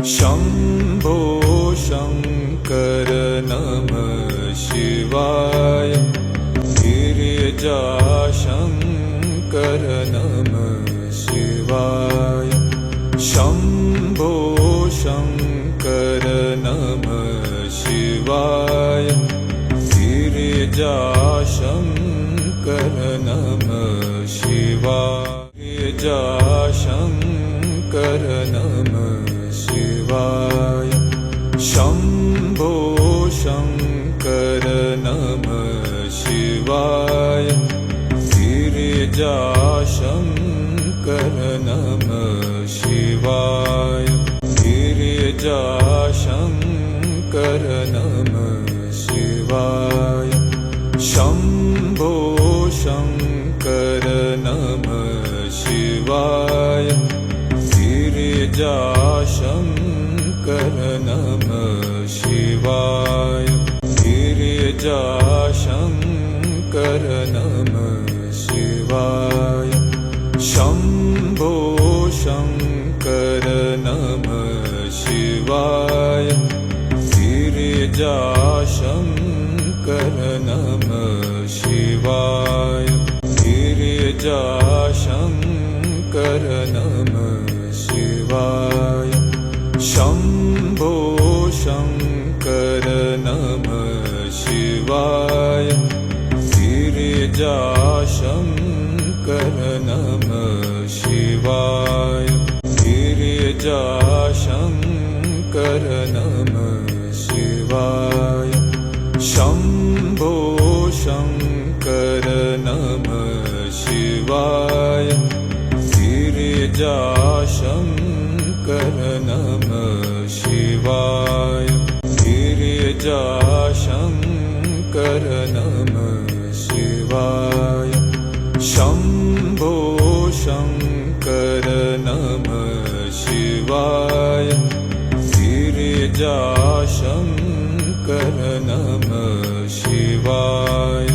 शम्भो शङ्कर नमः शिवाय। गिरिजाशङ्कर नमः शिवाय। शम्भो शङ्कर नमः शिवाय। गिरिजाशङ्कर नमः शिवाय। गिरिजाशङ्कर नमः शिवाय। शम्भो शङ्कर नमः शिवाय। गिरिजाशङ्कर नमः शिवाय। गिरिजाशङ्कर नमः शिवाय। शम्भो शङ्कर नमः शिवाय। गिरिजाशङ्कर नमः शिवाय। गिरिजाशङ्कर नमः शिवाय। शम्भो शङ्कर नमः शिवाय। गिरिजाशङ्कर नमः शिवाय। गिरिजाशङ्कर नमः शिवाय। शम्भो शङ्कर नमः शिवाय। गिरिजाशङ्कर नमः शिवाय। गिरिजाशङ्कर नमः शिवाय। शम्भो शङ्कर नमः शिवाय। गिरिजाशङ्कर नमः शिवाय। गिरिजाशङ्कर नमः शिवाय। शम्भो शङ्कर नमः शिवाय। गिरिजाशङ्कर नमः शिवाय।